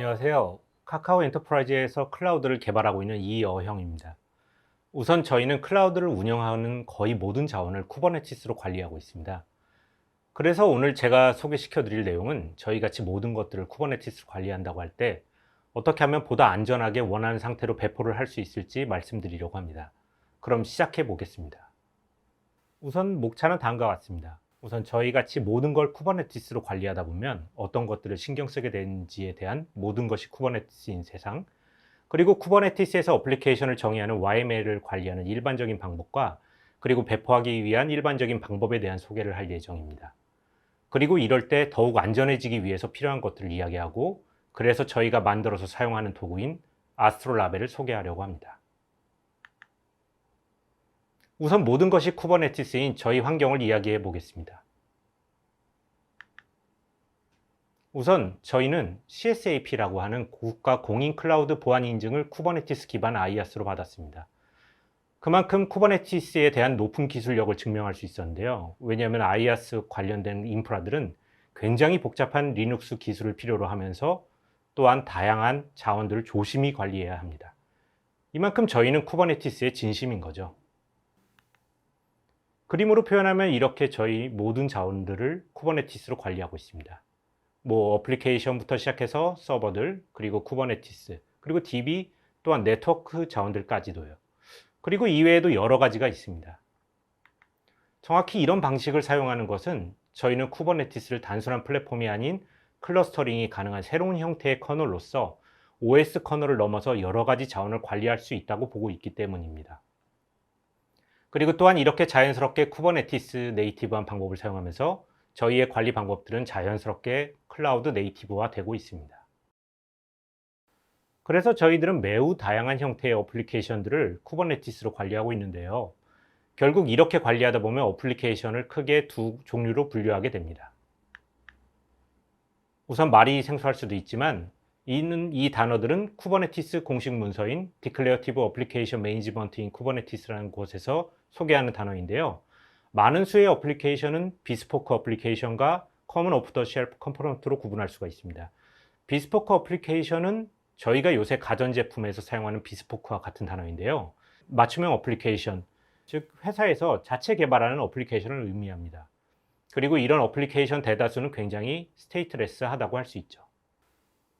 안녕하세요. 카카오 엔터프라이즈에서 클라우드를 개발하고 있는 이어형입니다. 우선 저희는 클라우드를 운영하는 거의 모든 자원을 쿠버네티스로 관리하고 있습니다. 그래서 오늘 제가 소개시켜 드릴 내용은 저희 같이 모든 것들을 쿠버네티스로 관리한다고 할 때 어떻게 하면 보다 안전하게 원하는 상태로 배포를 할 수 있을지 말씀드리려고 합니다. 그럼 시작해 보겠습니다. 우선 목차는 다음과 같습니다. 우선 저희 같이 모든 걸 쿠버네티스로 관리하다 보면 어떤 것들을 신경 쓰게 되는지에 대한 모든 것이 쿠버네티스인 세상, 그리고 쿠버네티스에서 어플리케이션을 정의하는 YML을 관리하는 일반적인 방법과 그리고 배포하기 위한 일반적인 방법에 대한 소개를 할 예정입니다. 그리고 이럴 때 더욱 안전해지기 위해서 필요한 것들을 이야기하고, 그래서 저희가 만들어서 사용하는 도구인 아스트로라벨을 소개하려고 합니다. 우선 모든 것이 쿠버네티스인 저희 환경을 이야기해 보겠습니다. 우선 저희는 CSAP라고 하는 국가 공인 클라우드 보안 인증을 쿠버네티스 기반 IaaS로 받았습니다. 그만큼 쿠버네티스에 대한 높은 기술력을 증명할 수 있었는데요. 왜냐하면 IaaS 관련된 인프라들은 굉장히 복잡한 리눅스 기술을 필요로 하면서 또한 다양한 자원들을 조심히 관리해야 합니다. 이만큼 저희는 쿠버네티스의 진심인 거죠. 그림으로 표현하면 이렇게 저희 모든 자원들을 쿠버네티스로 관리하고 있습니다. 어플리케이션부터 시작해서 서버들, 그리고 쿠버네티스, 그리고 DB, 또한 네트워크 자원들까지도요. 그리고 이외에도 여러 가지가 있습니다. 정확히 이런 방식을 사용하는 것은 저희는 쿠버네티스를 단순한 플랫폼이 아닌 클러스터링이 가능한 새로운 형태의 커널로서 OS 커널을 넘어서 여러 가지 자원을 관리할 수 있다고 보고 있기 때문입니다. 그리고 또한 이렇게 자연스럽게 쿠버네티스 네이티브한 방법을 사용하면서 저희의 관리 방법들은 자연스럽게 클라우드 네이티브화 되고 있습니다. 그래서 저희들은 매우 다양한 형태의 어플리케이션들을 쿠버네티스로 관리하고 있는데요. 결국 이렇게 관리하다 보면 어플리케이션을 크게 두 종류로 분류하게 됩니다. 우선 말이 생소할 수도 있지만 이 단어들은 쿠버네티스 공식 문서인 Declarative Application Management in Kubernetes라는 곳에서 소개하는 단어인데요. 많은 수의 어플리케이션은 비스포크 어플리케이션과 Common Off the Shelf 컴포넌트로 구분할 수가 있습니다. 비스포크 어플리케이션은 저희가 요새 가전제품에서 사용하는 비스포크와 같은 단어인데요. 맞춤형 어플리케이션, 즉 회사에서 자체 개발하는 어플리케이션을 의미합니다. 그리고 이런 어플리케이션 대다수는 굉장히 스테이트레스하다고 할 수 있죠.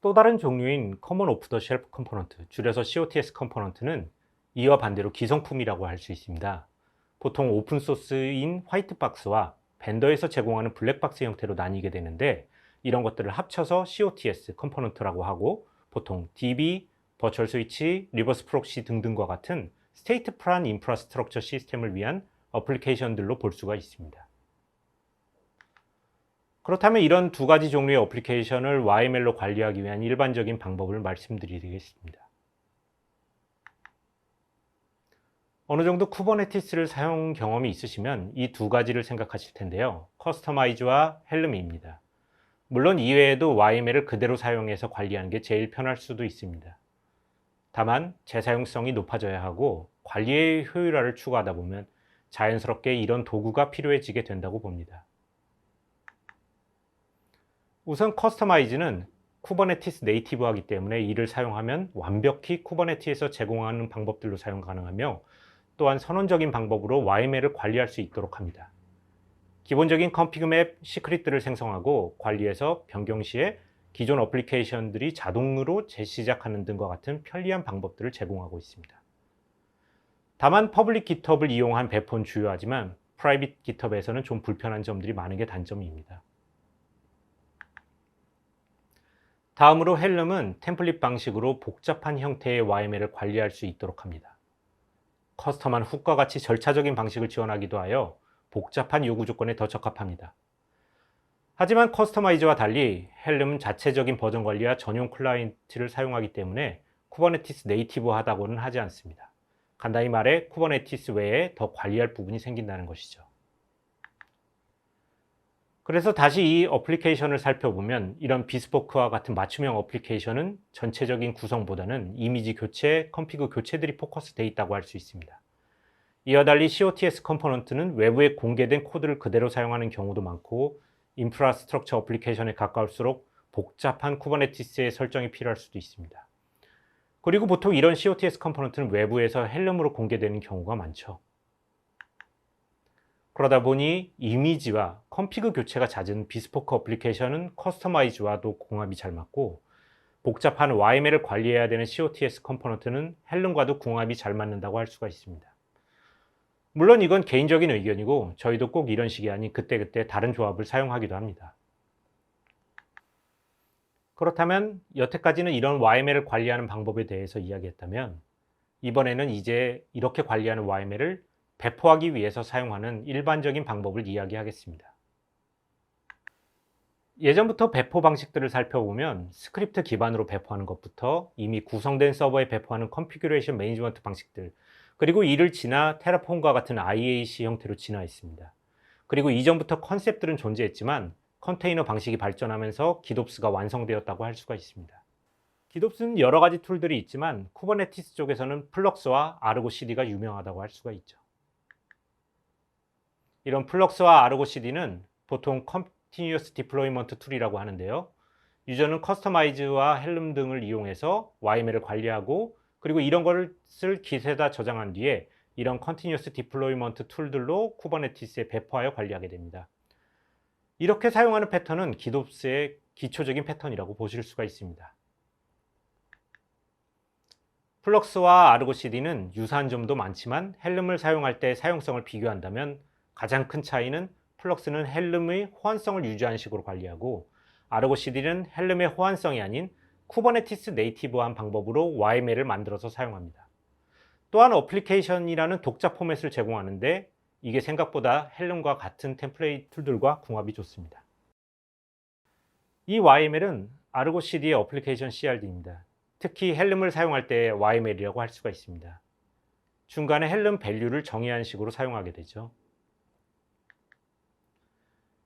또 다른 종류인 Common Off the Shelf 컴포넌트, 줄여서 COTS 컴포넌트는 이와 반대로 기성품이라고 할 수 있습니다. 보통 오픈소스인 화이트박스와 벤더에서 제공하는 블랙박스 형태로 나뉘게 되는데, 이런 것들을 합쳐서 COTS 컴포넌트라고 하고, 보통 DB, 버추얼 스위치, 리버스 프록시 등등과 같은 스테이트 플랜 인프라스트럭처 시스템을 위한 어플리케이션들로 볼 수가 있습니다. 그렇다면 이런 두 가지 종류의 어플리케이션을 YML로 관리하기 위한 일반적인 방법을 말씀드리겠습니다. 어느 정도 쿠버네티스를 사용 경험이 있으시면 이 두 가지를 생각하실 텐데요. 커스터마이즈와 헬름입니다. 물론 이외에도 YML을 그대로 사용해서 관리하는 게 제일 편할 수도 있습니다. 다만 재사용성이 높아져야 하고 관리의 효율화를 추구하다 보면 자연스럽게 이런 도구가 필요해지게 된다고 봅니다. 우선 커스터마이즈는 쿠버네티스 네이티브하기 때문에 이를 사용하면 완벽히 쿠버네티스에서 제공하는 방법들로 사용 가능하며, 또한 선언적인 방법으로 YML을 관리할 수 있도록 합니다. 기본적인 컨피그 맵 시크릿들을 생성하고 관리해서 변경 시에 기존 어플리케이션들이 자동으로 재시작하는 등과 같은 편리한 방법들을 제공하고 있습니다. 다만 퍼블릭 GitHub을 이용한 배포는 주요하지만 프라이빗 GitHub에서는 좀 불편한 점들이 많은 게 단점입니다. 다음으로 헬름은 템플릿 방식으로 복잡한 형태의 YML을 관리할 수 있도록 합니다. 커스텀한 훅과 같이 절차적인 방식을 지원하기도 하여 복잡한 요구 조건에 더 적합합니다. 하지만 커스터마이즈와 달리 헬름은 자체적인 버전 관리와 전용 클라이언트를 사용하기 때문에 쿠버네티스 네이티브하다고는 하지 않습니다. 간단히 말해 쿠버네티스 외에 더 관리할 부분이 생긴다는 것이죠. 그래서 다시 이 어플리케이션을 살펴보면 이런 비스포크와 같은 맞춤형 어플리케이션은 전체적인 구성보다는 이미지 교체, 컨피그 교체들이 포커스되어 있다고 할 수 있습니다. 이와 달리 COTS 컴포넌트는 외부에 공개된 코드를 그대로 사용하는 경우도 많고, 인프라스트럭처 어플리케이션에 가까울수록 복잡한 쿠버네티스의 설정이 필요할 수도 있습니다. 그리고 보통 이런 COTS 컴포넌트는 외부에서 헬름으로 공개되는 경우가 많죠. 그러다 보니 이미지와 컴피그 교체가 잦은 비스포크 어플리케이션은 커스터마이즈와도 궁합이 잘 맞고, 복잡한 YML을 관리해야 되는 COTS 컴포넌트는 헬름과도 궁합이 잘 맞는다고 할 수가 있습니다. 물론 이건 개인적인 의견이고 저희도 꼭 이런 식이 아닌 그때그때 다른 조합을 사용하기도 합니다. 그렇다면 여태까지는 이런 YML을 관리하는 방법에 대해서 이야기했다면, 이번에는 이제 이렇게 관리하는 YML을 배포하기 위해서 사용하는 일반적인 방법을 이야기하겠습니다. 예전부터 배포 방식들을 살펴보면 스크립트 기반으로 배포하는 것부터 이미 구성된 서버에 배포하는 컨피규레이션 매니지먼트 방식들, 그리고 이를 지나 테라폼과 같은 IAC 형태로 진화했습니다. 그리고 이전부터 컨셉들은 존재했지만 컨테이너 방식이 발전하면서 기놉스가 완성되었다고 할 수가 있습니다. 기놉스는 여러 가지 툴들이 있지만 쿠버네티스 쪽에서는 플럭스와 아르고 CD가 유명하다고 할 수가 있죠. 이런 플럭스와 아르고 CD는 보통 Continuous Deployment 툴이라고 하는데요. 유저는 커스터마이즈와 헬름 등을 이용해서 YML을 관리하고, 그리고 이런 것을 깃에다 저장한 뒤에 이런 Continuous Deployment 툴들로 쿠버네티스에 배포하여 관리하게 됩니다. 이렇게 사용하는 패턴은 기놉스의 기초적인 패턴이라고 보실 수가 있습니다. 플럭스와 아르고 CD는 유사한 점도 많지만 헬름을 사용할 때 사용성을 비교한다면 가장 큰 차이는 플럭스는 헬름의 호환성을 유지하는 식으로 관리하고, 아르고 CD는 헬름의 호환성이 아닌 쿠버네티스 네이티브한 방법으로 YML을 만들어서 사용합니다. 또한 어플리케이션이라는 독자 포맷을 제공하는데 이게 생각보다 헬름과 같은 템플레이트 툴들과 궁합이 좋습니다. 이 YML은 아르고 CD의 어플리케이션 CRD입니다. 특히 헬름을 사용할 때 YML이라고 할 수가 있습니다. 중간에 헬름 밸류를 정의하는 식으로 사용하게 되죠.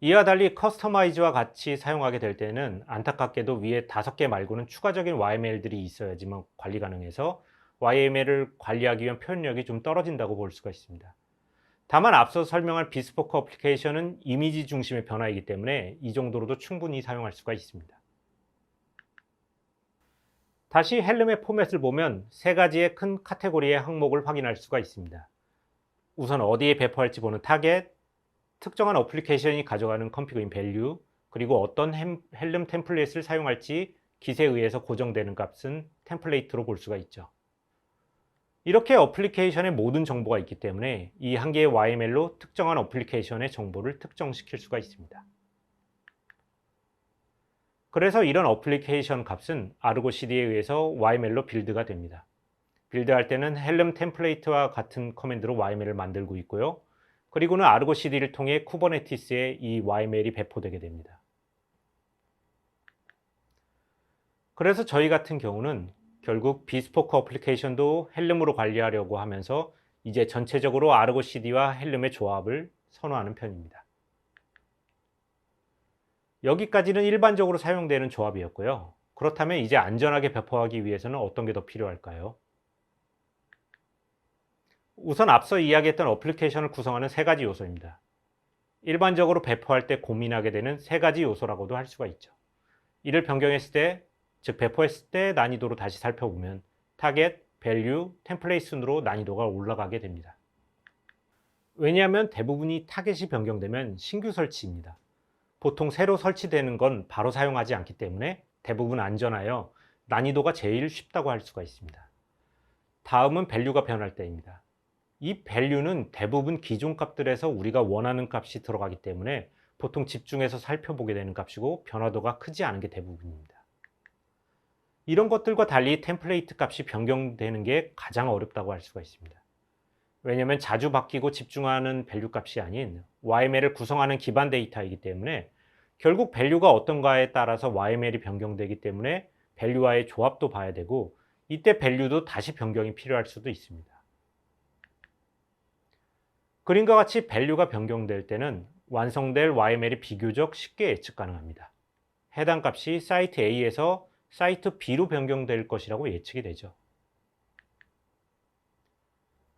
이와 달리 커스터마이즈와 같이 사용하게 될 때는 안타깝게도 위에 5개 말고는 추가적인 YML들이 있어야지만 관리 가능해서 YML을 관리하기 위한 표현력이 좀 떨어진다고 볼 수가 있습니다. 다만 앞서 설명할 비스포크 어플리케이션은 이미지 중심의 변화이기 때문에 이 정도로도 충분히 사용할 수가 있습니다. 다시 헬름의 포맷을 보면 3가지의 큰 카테고리의 항목을 확인할 수가 있습니다. 우선 어디에 배포할지 보는 타겟, 특정한 어플리케이션이 가져가는 컨피그인 밸류, 그리고 어떤 헬름 템플릿을 사용할지 깃에 의해서 고정되는 값은 템플레이트로 볼 수가 있죠. 이렇게 어플리케이션의 모든 정보가 있기 때문에 이 한 개의 YML로 특정한 어플리케이션의 정보를 특정시킬 수가 있습니다. 그래서 이런 어플리케이션 값은 아르고 CD에 의해서 YML로 빌드가 됩니다. 빌드할 때는 헬름 템플레이트와 같은 커맨드로 YML을 만들고 있고요. 그리고는 아르고 CD를 통해 쿠버네티스에 이 YML이 배포되게 됩니다. 그래서 저희 같은 경우는 결국 비스포크 어플리케이션도 헬름으로 관리하려고 하면서 이제 전체적으로 아르고 CD와 헬름의 조합을 선호하는 편입니다. 여기까지는 일반적으로 사용되는 조합이었고요. 그렇다면 이제 안전하게 배포하기 위해서는 어떤 게 더 필요할까요? 우선 앞서 이야기했던 어플리케이션을 구성하는 3가지 요소입니다. 일반적으로 배포할 때 고민하게 되는 3가지 요소라고도 할 수가 있죠. 이를 변경했을 때, 즉 배포했을 때 난이도로 다시 살펴보면 타겟, 밸류, 템플레이트 순으로 난이도가 올라가게 됩니다. 왜냐하면 대부분이 타겟이 변경되면 신규 설치입니다. 보통 새로 설치되는 건 바로 사용하지 않기 때문에 대부분 안전하여 난이도가 제일 쉽다고 할 수가 있습니다. 다음은 밸류가 변할 때입니다. 이 밸류는 대부분 기존 값들에서 우리가 원하는 값이 들어가기 때문에 보통 집중해서 살펴보게 되는 값이고 변화도가 크지 않은 게 대부분입니다. 이런 것들과 달리 템플레이트 값이 변경되는 게 가장 어렵다고 할 수가 있습니다. 왜냐하면 자주 바뀌고 집중하는 밸류 값이 아닌 YML을 구성하는 기반 데이터이기 때문에 결국 밸류가 어떤가에 따라서 YML이 변경되기 때문에 밸류와의 조합도 봐야 되고, 이때 밸류도 다시 변경이 필요할 수도 있습니다. 그림과 같이 밸류가 변경될 때는 완성될 YML이 비교적 쉽게 예측 가능합니다. 해당 값이 사이트 A에서 사이트 B로 변경될 것이라고 예측이 되죠.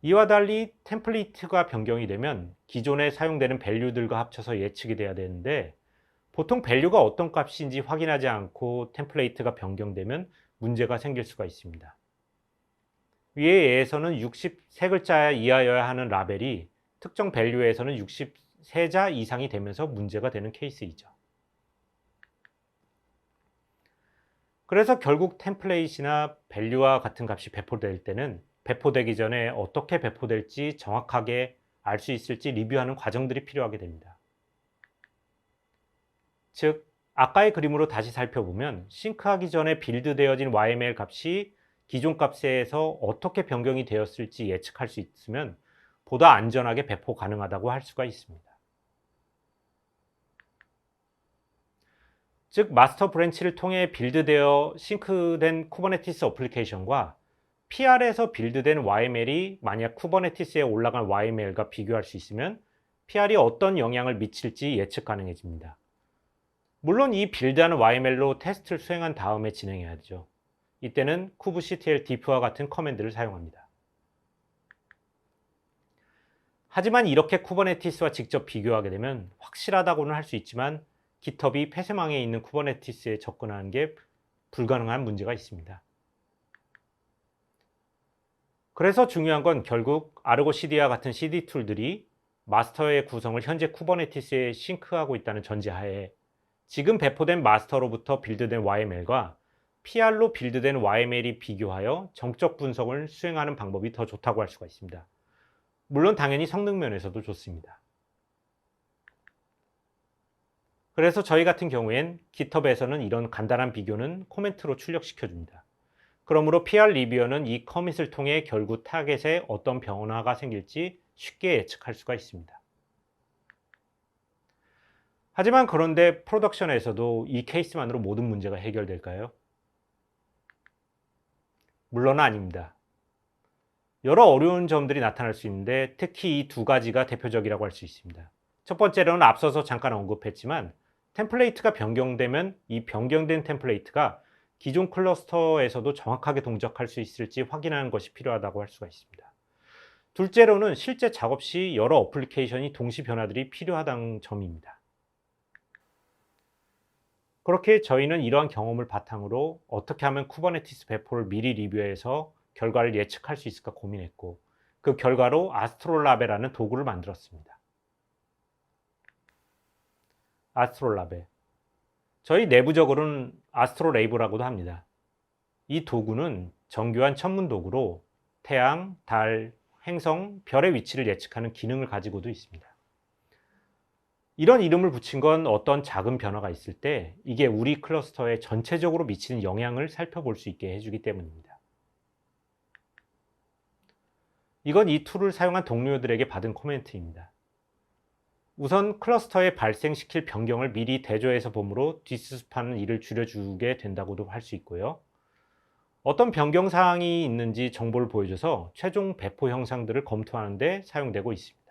이와 달리 템플레이트가 변경이 되면 기존에 사용되는 밸류들과 합쳐서 예측이 돼야 되는데 보통 value가 어떤 값인지 확인하지 않고 템플레이트가 변경되면 문제가 생길 수가 있습니다. 위의 예에서는 63글자 이하여야 하는 라벨이 특정 value에서는 63자 이상이 되면서 문제가 되는 케이스이죠. 그래서 결국 템플레이트나 value와 같은 값이 배포될 때는 배포되기 전에 어떻게 배포될지 정확하게 알 수 있을지 리뷰하는 과정들이 필요하게 됩니다. 즉, 아까의 그림으로 다시 살펴보면 싱크하기 전에 빌드되어진 YML 값이 기존 값에서 어떻게 변경이 되었을지 예측할 수 있으면 보다 안전하게 배포 가능하다고 할 수가 있습니다. 즉, 마스터 브랜치를 통해 빌드되어 싱크된 쿠버네티스 어플리케이션과 PR에서 빌드된 YML이 만약 쿠버네티스에 올라간 YML과 비교할 수 있으면 PR이 어떤 영향을 미칠지 예측 가능해집니다. 물론 이 빌드하는 YML로 테스트를 수행한 다음에 진행해야죠. 이때는 kubectl diff와 같은 커맨드를 사용합니다. 하지만 이렇게 쿠버네티스와 직접 비교하게 되면 확실하다고는 할 수 있지만 GitHub이 폐쇄망에 있는 쿠버네티스에 접근하는 게 불가능한 문제가 있습니다. 그래서 중요한 건 결국 아르고 CD와 같은 CD 툴들이 마스터의 구성을 현재 쿠버네티스에 싱크하고 있다는 전제하에 지금 배포된 마스터로부터 빌드된 YML과 PR로 빌드된 YML이 비교하여 정적 분석을 수행하는 방법이 더 좋다고 할 수가 있습니다. 물론 당연히 성능 면에서도 좋습니다. 그래서 저희 같은 경우엔 GitHub에서는 이런 간단한 비교는 코멘트로 출력시켜 줍니다. 그러므로 PR 리뷰어는 이 커밋을 통해 결국 타겟에 어떤 변화가 생길지 쉽게 예측할 수가 있습니다. 하지만 그런데 프로덕션에서도 이 케이스만으로 모든 문제가 해결될까요? 물론 아닙니다. 여러 어려운 점들이 나타날 수 있는데 특히 이 두 가지가 대표적이라고 할 수 있습니다. 첫 번째로는 앞서서 잠깐 언급했지만 템플레이트가 변경되면 이 변경된 템플레이트가 기존 클러스터에서도 정확하게 동작할 수 있을지 확인하는 것이 필요하다고 할 수가 있습니다. 둘째로는 실제 작업 시 여러 어플리케이션이 동시 변화들이 필요하다는 점입니다. 그렇게 저희는 이러한 경험을 바탕으로 어떻게 하면 쿠버네티스 배포를 미리 리뷰해서 결과를 예측할 수 있을까 고민했고 그 결과로 아스트롤라베라는 도구를 만들었습니다. 아스트롤라베. 저희 내부적으로는 아스트로레이브라고도 합니다. 이 도구는 정교한 천문 도구로 태양, 달, 행성, 별의 위치를 예측하는 기능을 가지고도 있습니다. 이런 이름을 붙인 건 어떤 작은 변화가 있을 때 이게 우리 클러스터에 전체적으로 미치는 영향을 살펴볼 수 있게 해주기 때문입니다. 이건 이 툴을 사용한 동료들에게 받은 코멘트입니다. 우선 클러스터에 발생시킬 변경을 미리 대조해서 봄으로 뒷수습하는 일을 줄여주게 된다고도 할 수 있고요. 어떤 변경 사항이 있는지 정보를 보여줘서 최종 배포 형상들을 검토하는 데 사용되고 있습니다.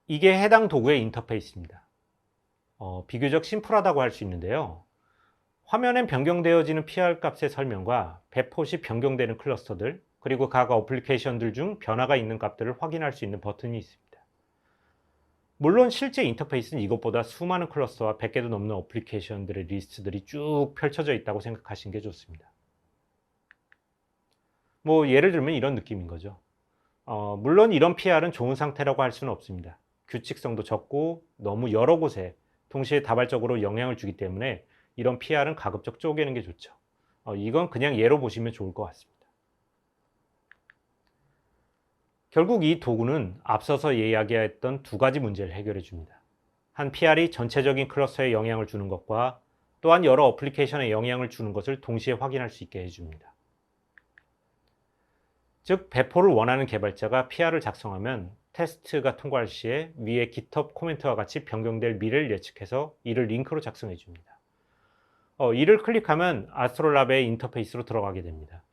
이게 해당 도구의 인터페이스입니다. 비교적 심플하다고 할 수 있는데요. 화면엔 변경되어지는 PR 값의 설명과 배포 시 변경되는 클러스터들, 그리고 각 어플리케이션들 중 변화가 있는 값들을 확인할 수 있는 버튼이 있습니다. 물론 실제 인터페이스는 이것보다 수많은 클러스터와 100개도 넘는 어플리케이션들의 리스트들이 쭉 펼쳐져 있다고 생각하시는 게 좋습니다. 예를 들면 이런 느낌인 거죠. 물론 이런 PR은 좋은 상태라고 할 수는 없습니다. 규칙성도 적고 너무 여러 곳에 동시에 다발적으로 영향을 주기 때문에 이런 PR은 가급적 쪼개는 게 좋죠. 이건 그냥 예로 보시면 좋을 것 같습니다. 결국 이 도구는 앞서서 이야기했던 두 가지 문제를 해결해 줍니다. 한 PR이 전체적인 클러스터에 영향을 주는 것과 또한 여러 어플리케이션에 영향을 주는 것을 동시에 확인할 수 있게 해줍니다. 즉, 배포를 원하는 개발자가 PR을 작성하면 테스트가 통과할 시에 위에 GitHub 코멘트와 같이 변경될 미래를 예측해서 이를 링크로 작성해 줍니다. 이를 클릭하면 아스트롤lab의 인터페이스로 들어가게 됩니다.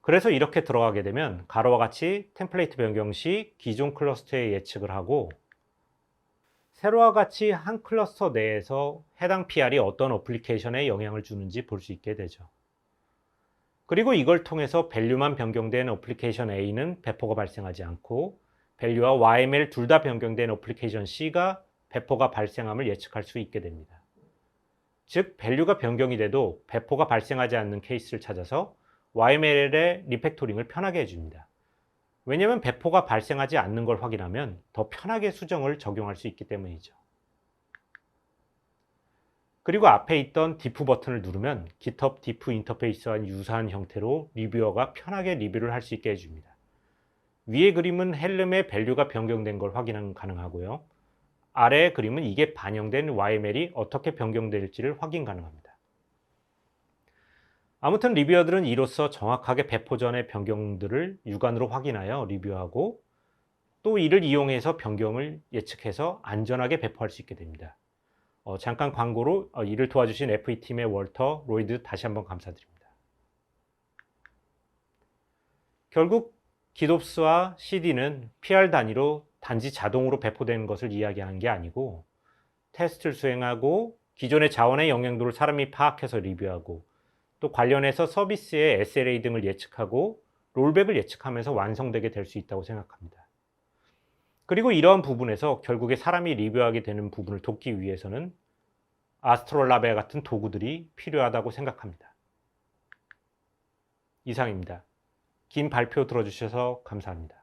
그래서 이렇게 들어가게 되면 가로와 같이 템플레이트 변경 시 기존 클러스터에 예측을 하고 세로와 같이 한 클러스터 내에서 해당 PR이 어떤 어플리케이션에 영향을 주는지 볼 수 있게 되죠. 그리고 이걸 통해서 밸류만 변경된 어플리케이션 A는 배포가 발생하지 않고 밸류와 YML 둘 다 변경된 어플리케이션 C가 배포가 발생함을 예측할 수 있게 됩니다. 즉, 밸류가 변경이 돼도 배포가 발생하지 않는 케이스를 찾아서 YML의 리팩토링을 편하게 해줍니다. 왜냐하면 배포가 발생하지 않는 걸 확인하면 더 편하게 수정을 적용할 수 있기 때문이죠. 그리고 앞에 있던 diff 버튼을 누르면 GitHub diff 인터페이스와 유사한 형태로 리뷰어가 편하게 리뷰를 할 수 있게 해줍니다. 위의 그림은 헬름의 밸류가 변경된 걸 확인 가능하고요. 아래의 그림은 이게 반영된 YML이 어떻게 변경될지를 확인 가능합니다. 아무튼 리뷰어들은 이로써 정확하게 배포 전의 변경들을 육안으로 확인하여 리뷰하고 또 이를 이용해서 변경을 예측해서 안전하게 배포할 수 있게 됩니다. 잠깐 광고로 이를 도와주신 FE팀의 월터, 로이드 다시 한번 감사드립니다. 결국 GitOps와 CD는 PR 단위로 단지 자동으로 배포되는 것을 이야기하는 게 아니고 테스트를 수행하고 기존의 자원의 영향도를 사람이 파악해서 리뷰하고 또 관련해서 서비스의 SLA 등을 예측하고 롤백을 예측하면서 완성되게 될 수 있다고 생각합니다. 그리고 이러한 부분에서 결국에 사람이 리뷰하게 되는 부분을 돕기 위해서는 아스트롤라베 같은 도구들이 필요하다고 생각합니다. 이상입니다. 긴 발표 들어주셔서 감사합니다.